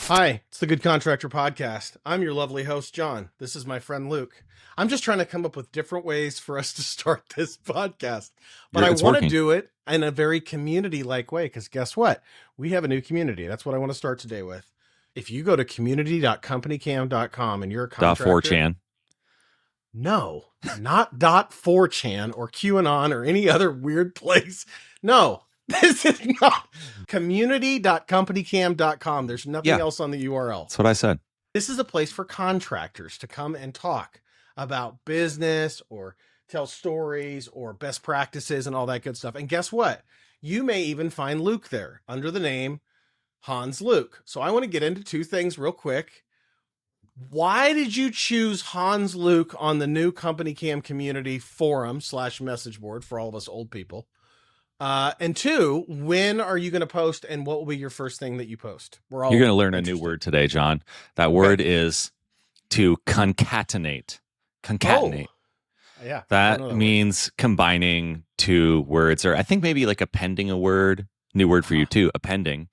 Hi, it's the Good Contractor Podcast. I'm your lovely host, John. This is my friend Luke. I'm just trying to come up with different ways for us to start this podcast. But I want to do it in a very community-like way, because guess what? We have a new community. That's what I want to start today with. If you go to community.companycam.com and you're a contractor... .4chan. No, not .4chan or QAnon or any other weird place. No. This is not community.companycam.com. There's nothing else on the URL. That's what I said. This is a place for contractors to come and talk about business or tell stories or best practices and all that good stuff. And guess what? You may even find Luke there under the name Hans Luke. So I want to get into two things real quick. Why did you choose Hans Luke on the new CompanyCam Community forum / message board for all of us old people? And two, when are you going to post, and what will be your first thing that you post? You're going to learn a new word today, John. That word is to concatenate. Concatenate. Oh, yeah. That means combining two words, or I think maybe like appending a word. New word for you too, appending,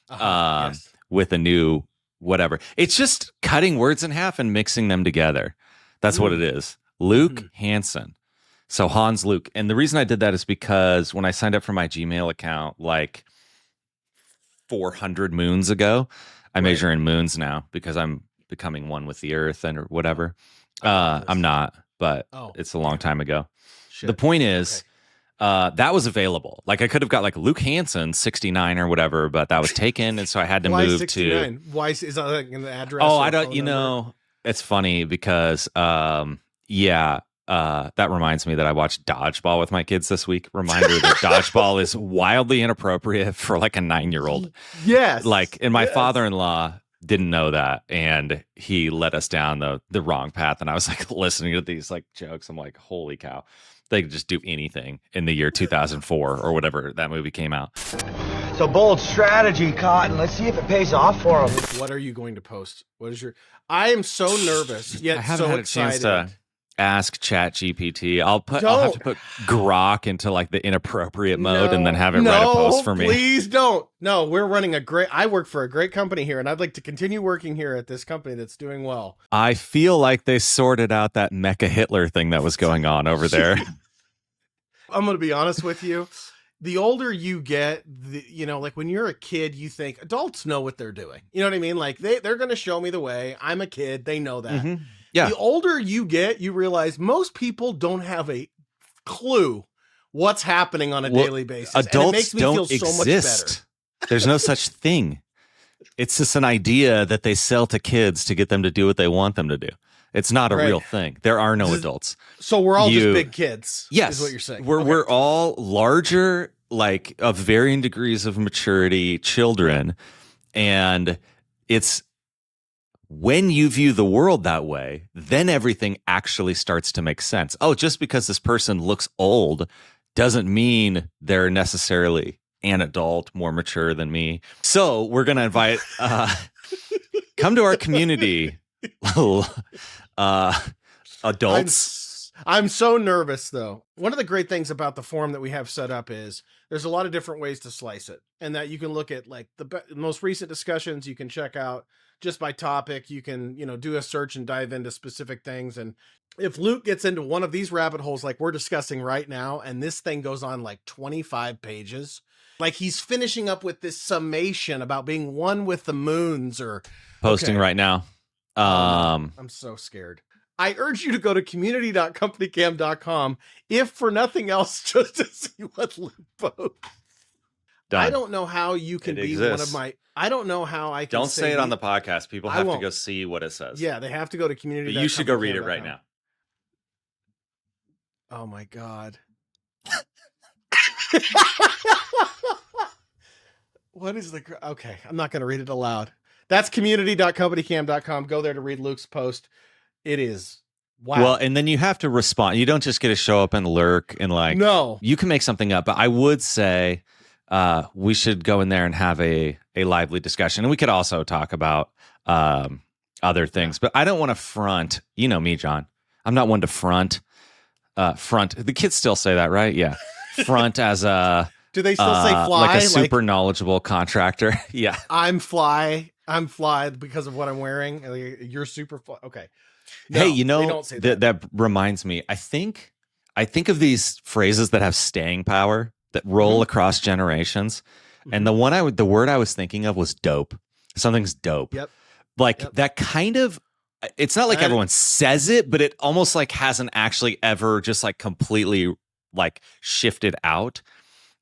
with a new whatever. It's just cutting words in half and mixing them together. That's what it is. Luke Hansen. So Hans Luke. And the reason I did that is because when I signed up for my Gmail account like 400 moons ago, I measure in moons now because I'm becoming one with the earth and or whatever. I'm not, but it's a long time ago. Shit. The point is, that was available. Like I could have got like Luke Hansen 69 or whatever, but that was taken. And so I had to move 69? To. Why is that like an address? Oh, I don't, it's funny because, that reminds me that I watched Dodgeball with my kids this week. Reminder that Dodgeball is wildly inappropriate for like a 9-year-old. Yes. And my father-in-law didn't know that, and he led us down the wrong path. And I was like listening to these like jokes. I'm like, holy cow. They could just do anything in the year 2004 or whatever that movie came out. It's a bold strategy, Cotton. Let's see if it pays off for him. What are you going to post? What is your... I am so nervous, yet I haven't so had excited. A chance to ask ChatGPT. I'll have to put Grok into like the inappropriate mode and then have it write a post for me. Please don't. No, we're running I work for a great company here, and I'd like to continue working here at this company that's doing well. I feel like they sorted out that Mecha Hitler thing that was going on over there. I'm going to be honest with you. The older you get, like when you're a kid, you think adults know what they're doing. You know what I mean? Like they're going to show me the way. I'm a kid. They know that. Mm-hmm. Yeah. The older you get, you realize most people don't have a clue what's happening on a daily basis. Adults and it makes me don't feel so much exist. Better. There's no such thing. It's just an idea that they sell to kids to get them to do what they want them to do. It's not a real thing. There are no adults. So we're all just big kids. Yes. Is what you're saying. We're all larger, like of varying degrees of maturity children. And it's when you view the world that way, then everything actually starts to make sense. Oh, just because this person looks old doesn't mean they're necessarily an adult, more mature than me. So we're going to invite, come to our community, adults. I'm so nervous, though. One of the great things about the form that we have set up is there's a lot of different ways to slice it, and that you can look at like the most recent discussions you can check out just by topic. You can, do a search and dive into specific things. And if Luke gets into one of these rabbit holes like we're discussing right now, and this thing goes on like 25 pages, like he's finishing up with this summation about being one with the moons or posting right now. I'm so scared. I urge you to go to community.companycam.com if for nothing else, just to see what Luke posts. Done. I don't know how you can be one of my... I don't know how I can Don't say it on the podcast. People have to go see what it says. Yeah, they have to go to community. But you should go read it right now. Oh my God. What is the... Okay, I'm not going to read it aloud. That's community.companycam.com. Go there to read Luke's post. It is... Wow. Well, and then you have to respond. You don't just get to show up and lurk and like... No. You can make something up, but I would say... we should go in there and have a lively discussion. And we could also talk about other things. But I don't want to front. You know me, John. I'm not one to front. The kids still say that, right? Yeah. Front as a... Do they still say fly? Like a super knowledgeable contractor. Yeah. I'm fly. I'm fly because of what I'm wearing. You're super fly. Okay. Hey, No, they don't say that. that reminds me. I think of these phrases that have staying power that roll across generations. And the word I was thinking of was dope. Something's dope. Yep. Like that kind of, it's not like everyone says it, but it almost like hasn't actually ever just like completely like shifted out.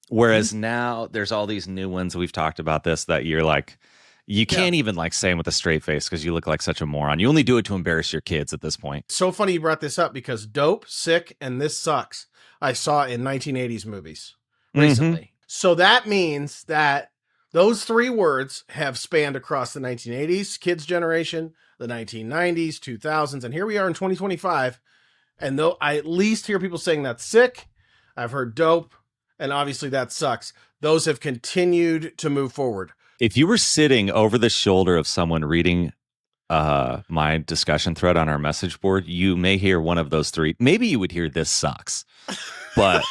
Whereas now there's all these new ones. We've talked about this, that you're like, you can't even like say them with a straight face because you look like such a moron. You only do it to embarrass your kids at this point. So funny you brought this up because dope, sick, and this sucks I saw in 1980s movies recently. So that means that those three words have spanned across the 1980s kids generation, the 1990s, 2000s, and here we are in 2025. And though I at least hear people saying that's sick, I've heard dope, and obviously that sucks. Those have continued to move forward. If you were sitting over the shoulder of someone reading my discussion thread on our message board, you may hear one of those three. Maybe you would hear "this sucks," but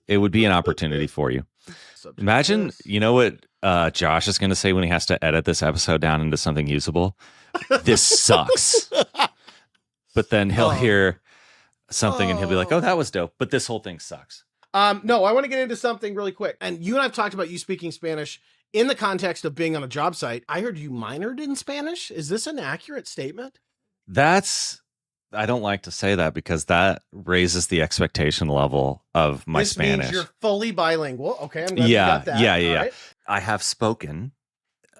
it would be an opportunity for you. Imagine, you know what Josh is going to say when he has to edit this episode down into something usable? This sucks. But then he'll hear something and he'll be like, "Oh, that was dope," but this whole thing sucks. No, I want to get into something really quick. And you and I've talked about you speaking Spanish in the context of being on a job site. I heard you minored in Spanish. Is this an accurate statement? I don't like to say that because that raises the expectation level of my Spanish. Means you're fully bilingual. Okay, I'm glad you got that. Yeah. Right. I have spoken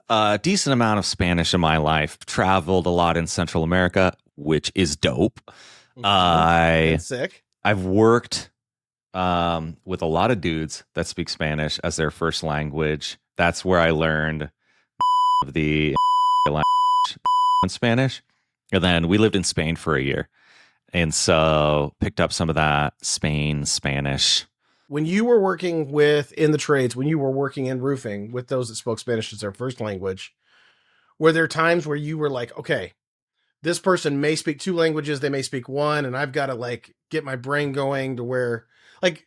a decent amount of Spanish in my life, traveled a lot in Central America, which is dope. That's sick. I've worked with a lot of dudes that speak Spanish as their first language. That's where I learned the language in Spanish. And then we lived in Spain for a year. And so picked up some of that Spanish. When you were working in the trades, when you were working in roofing with those that spoke Spanish as their first language, were there times where you were like, okay, this person may speak two languages, they may speak one, and I've got to like get my brain going to where like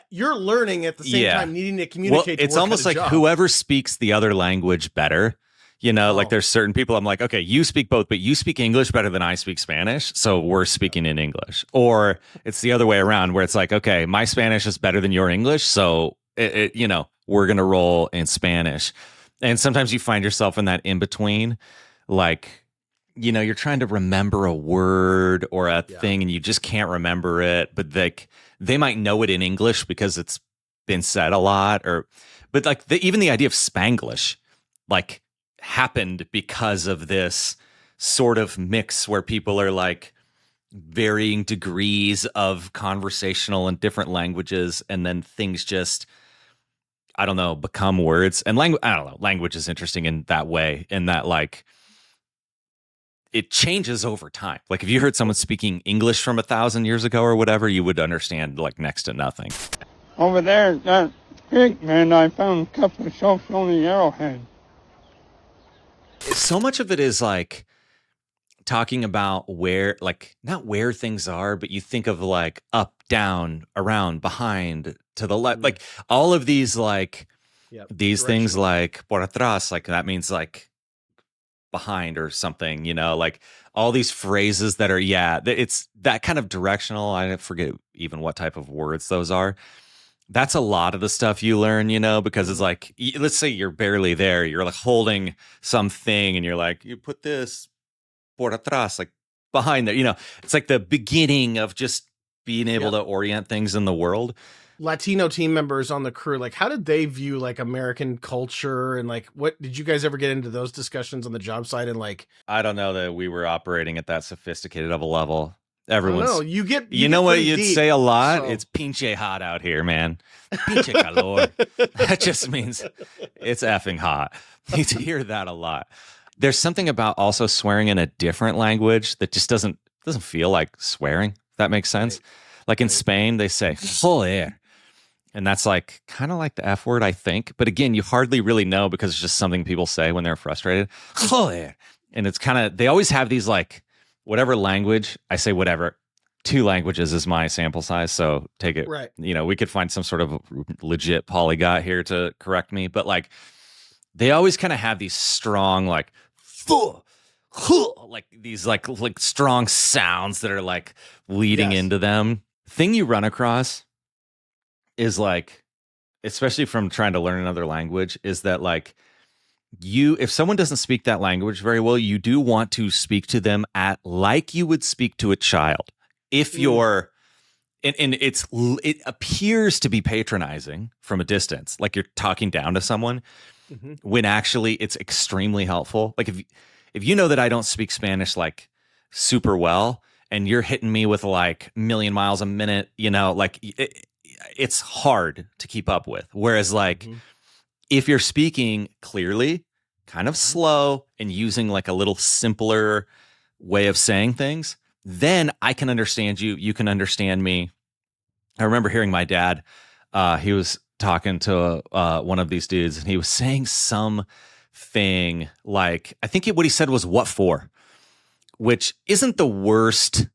you're learning at the same time needing to communicate. Well, it's almost like whoever speaks the other language better. You know, like there's certain people I'm like, okay, you speak both, but you speak English better than I speak Spanish. So we're speaking in English. Or it's the other way around where it's like, okay, my Spanish is better than your English. So, we're going to roll in Spanish. And sometimes you find yourself in that in between, like, you're trying to remember a word or a thing and you just can't remember it. But they might know it in English because it's been said a lot. But like even the idea of Spanglish, like, happened because of this sort of mix where people are like varying degrees of conversational in different languages, and then things just, I don't know, become words. And language is interesting in that way, in that like it changes over time. Like if you heard someone speaking English from 1,000 years ago or whatever, you would understand like next to nothing. Over there, that creek, man, I found a couple of shells on the arrowhead. So much of it is like talking about where, like, not where things are, but you think of like up, down, around, behind, to the left, like all of these, like these things like por atrás, like that means like behind or something, like all these phrases that are, it's that kind of directional. I forget even what type of words those are. That's a lot of the stuff you learn, because it's like, let's say you're barely there. You're like holding something and you're like, you put this por atrás, like behind there, it's like the beginning of just being able to orient things in the world. Latino team members on the crew, like how did they view like American culture and like what did you guys ever get into those discussions on the job site? And like, I don't know that we were operating at that sophisticated of a level. Everyone's, you know what you'd deep, say a lot? so. It's pinche hot out here, man. Pinche calor. That just means it's effing hot. You hear that a lot. There's something about also swearing in a different language that just doesn't feel like swearing, if that makes sense. Right. Like in Spain, they say joder. And that's like kind of like the F word, I think. But again, you hardly really know because it's just something people say when they're frustrated. Joder. And it's kind of, they always have these like, whatever language, I say whatever. 2 languages is my sample size, so take it. Right. We could find some sort of legit polyglot here to correct me, but like they always kind of have these strong, like, like these like strong sounds that are like leading into them. Thing you run across is like, especially from trying to learn another language, is that like if someone doesn't speak that language very well, you do want to speak to them like you would speak to a child. If you're, and it appears to be patronizing from a distance, like you're talking down to someone, when actually it's extremely helpful. Like if you know that I don't speak Spanish like super well, and you're hitting me with like 1,000,000 miles a minute, like it's hard to keep up with. Whereas like if you're speaking clearly, kind of slow, and using like a little simpler way of saying things, then I can understand you. You can understand me. I remember hearing my dad, he was talking to one of these dudes, and he was saying something like, I think what he said was "what for," which isn't the worst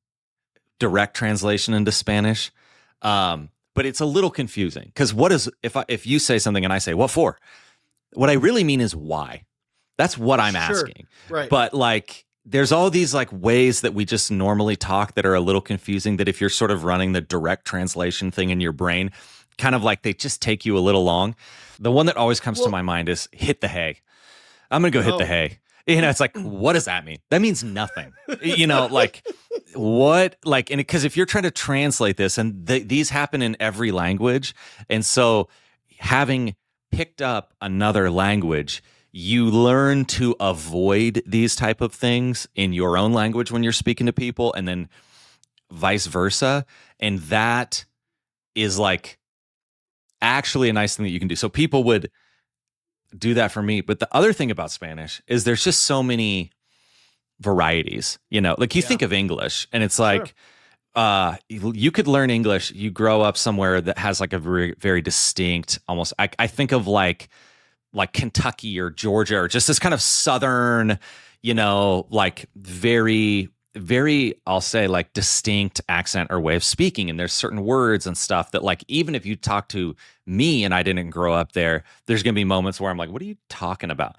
direct translation into Spanish, but it's a little confusing, because if you say something and I say "what for," what I really mean is why. That's what I'm asking. Right. But like, there's all these like ways that we just normally talk that are a little confusing, that if you're sort of running the direct translation thing in your brain, kind of like they just take you a little long. The one that always comes to my mind is "hit the hay." I'm going to go hit the hay. It's like, what does that mean? That means nothing. Like what, like, and because if you're trying to translate this, and these happen in every language. And so having picked up another language, you learn to avoid these type of things in your own language when you're speaking to people, and then vice versa. And that is like actually a nice thing that you can do. So people would do that for me. But the other thing about Spanish is there's just so many varieties, like you think of English, and it's like, you could learn English. You grow up somewhere that has like a very, very distinct, almost, I think of like Kentucky or Georgia, or just this kind of Southern, like very, very, I'll say like distinct accent or way of speaking. And there's certain words and stuff that like, even if you talk to me and I didn't grow up there, there's going to be moments where I'm like, what are you talking about?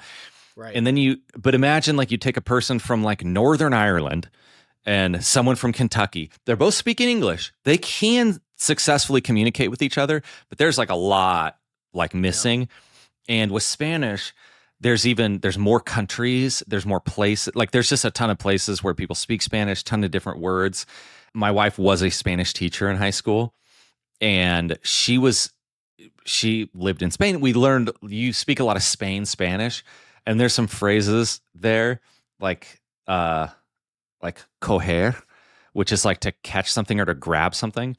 Right. And then but imagine like you take a person from like Northern Ireland and someone from Kentucky. They're both speaking English. They can successfully communicate with each other, but there's like a lot like missing. Yeah. And with Spanish, there's more countries, there's more places, like there's just a ton of places where people speak Spanish, ton of different words. My wife was a Spanish teacher in high school, and she lived in Spain. We learned, you speak a lot of Spanish, and there's some phrases there like coger, which is like to catch something or to grab something.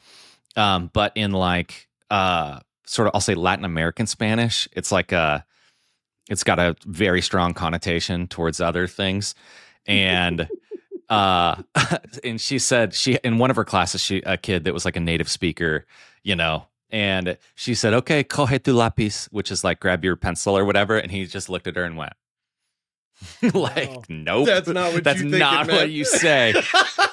But in like sort of, I'll say Latin American Spanish, it's like it's got a very strong connotation towards other things. And and she said, in one of her classes, a kid that was like a native speaker, and she said, okay, coge tu lápiz, which is like grab your pencil or whatever. And he just looked at her and went, like, nope, that's not what you say.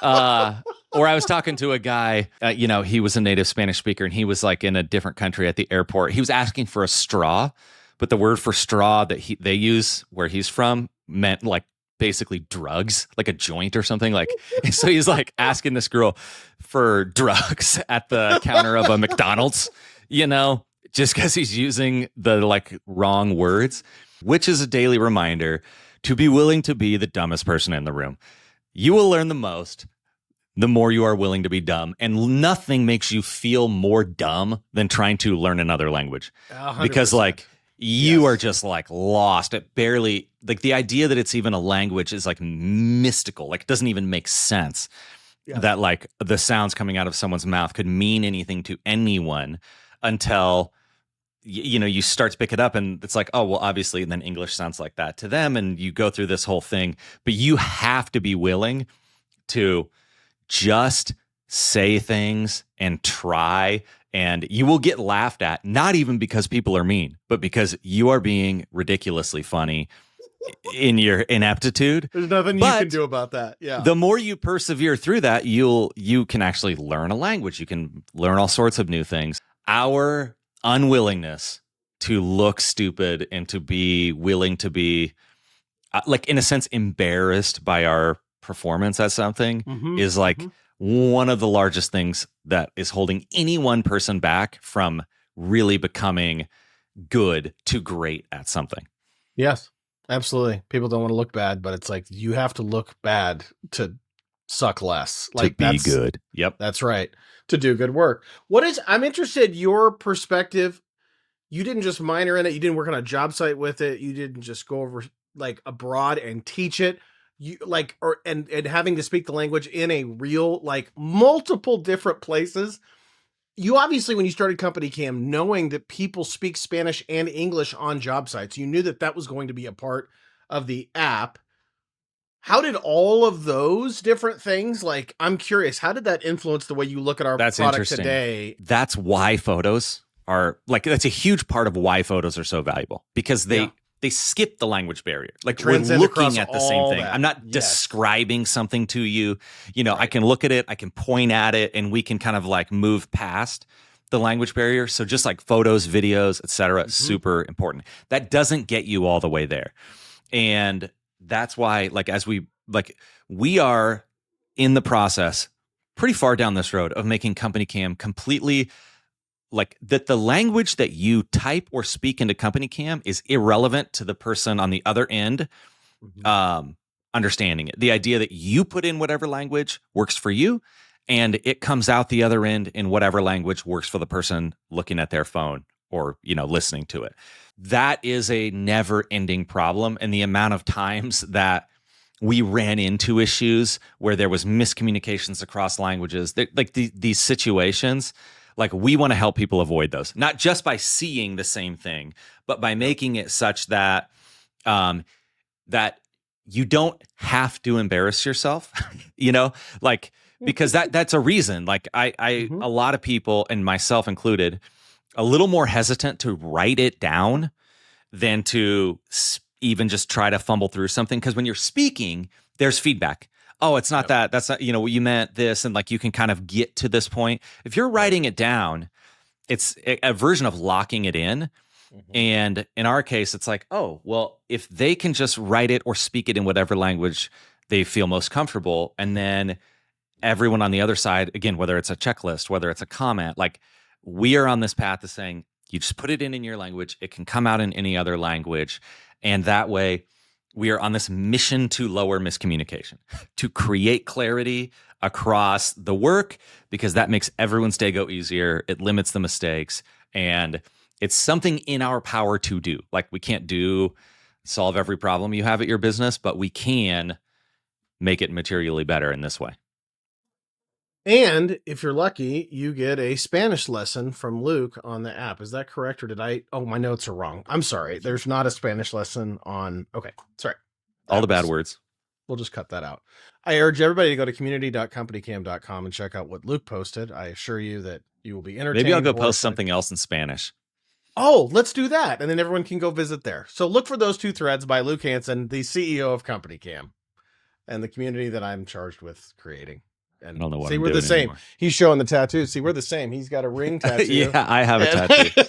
Or I was talking to a guy, he was a native Spanish speaker, and he was like in a different country at the airport. He was asking for a straw, but the word for straw that they use where he's from meant like basically drugs, like a joint or something. Like, and so he's like asking this girl for drugs at the counter of a McDonald's, just because he's using the like wrong words, which is a daily reminder to be willing to be the dumbest person in the room. You will learn the most the more you are willing to be dumb. And nothing makes you feel more dumb than trying to learn another language. 100%. Because like you are just like lost. It barely, like the idea that it's even a language is like mystical. Like it doesn't even make sense that like the sounds coming out of someone's mouth could mean anything to anyone until you start to pick it up, and it's like, oh, well, obviously, and then English sounds like that to them, and you go through this whole thing. But you have to be willing to just say things and try, and you will get laughed at, not even because people are mean, but because you are being ridiculously funny in your ineptitude. There's nothing you can do about that. Yeah. The more you persevere through that, you can actually learn a language. You can learn all sorts of new things. Our unwillingness to look stupid and to be willing to be like, in a sense, embarrassed by our performance at something is like one of the largest things that is holding any one person back from really becoming good to great at something. Yes, absolutely. People don't want to look bad, but it's like you have to look bad to suck less. Like to be good. Yep. That's right. To do good work. I'm interested your perspective. You didn't just minor in it. You didn't work on a job site with it. You didn't just go over like abroad and teach it. You like, and having to speak the language in a real, like multiple different places. You obviously, when you started CompanyCam, knowing that people speak Spanish and English on job sites, you knew that was going to be a part of the app. How did all of those different things, like, I'm curious, how did that influence the way you look at our product today? That's why photos are like, that's a huge part of why photos are so valuable, because they skip the language barrier. Like, we're looking at the same thing. I'm not describing something to you. You know, I can look at it, I can point at it, and we can kind of like move past the language barrier. So just like photos, videos, etc., super important. That doesn't get you all the way there. And that's why, like, we are in the process pretty far down this road of making CompanyCam completely like that. The language that you type or speak into CompanyCam is irrelevant to the person on the other end understanding it. The idea that you put in whatever language works for you, and it comes out the other end in whatever language works for the person looking at their phone or, you know, listening to it. That is a never-ending problem. And the amount of times that we ran into issues where there was miscommunications across languages, like these situations, like, we want to help people avoid those, not just by seeing the same thing, but by making it such that that you don't have to embarrass yourself, you know, like, because that's a reason. Like, a lot of people, and myself included, a little more hesitant to write it down than to even just try to fumble through something. Because when you're speaking, there's feedback. Oh, it's not that. That's not, you know, you meant this. And like, you can kind of get to this point. If you're writing it down, it's a version of locking it in. And in our case, it's like, oh, well, if they can just write it or speak it in whatever language they feel most comfortable, and then everyone on the other side, again, whether it's a checklist, whether it's a comment, like, we are on this path of saying, you just put it in your language. It can come out in any other language. And that way, we are on this mission to lower miscommunication, to create clarity across the work, because that makes everyone's day go easier. It limits the mistakes. And it's something in our power to do. Like, we can't solve every problem you have at your business, but we can make it materially better in this way. And if you're lucky, you get a Spanish lesson from Luke on the app. Is that correct? Or my notes are wrong. I'm sorry. There's not a Spanish lesson on. Okay. Sorry. All the bad words. We'll just cut that out. I urge everybody to go to community.companycam.com and check out what Luke posted. I assure you that you will be entertained. Maybe I'll go post something else in Spanish. Oh, let's do that. And then everyone can go visit there. So look for those two threads by Luke Hansen, the CEO of CompanyCam, and the community that I'm charged with creating. And I don't know what see, I'm we're doing the same. anymore. He's showing the tattoo. See, we're the same. He's got a ring tattoo. Yeah, I have a tattoo.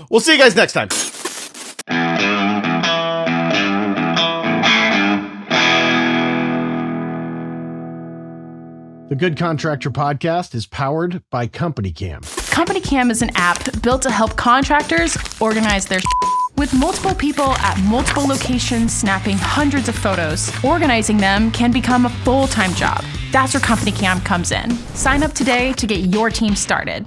We'll see you guys next time. The Good Contractor Podcast is powered by CompanyCam. CompanyCam is an app built to help contractors organize their with multiple people at multiple locations snapping hundreds of photos. Organizing them can become a full-time job. That's where CompanyCam comes in. Sign up today to get your team started.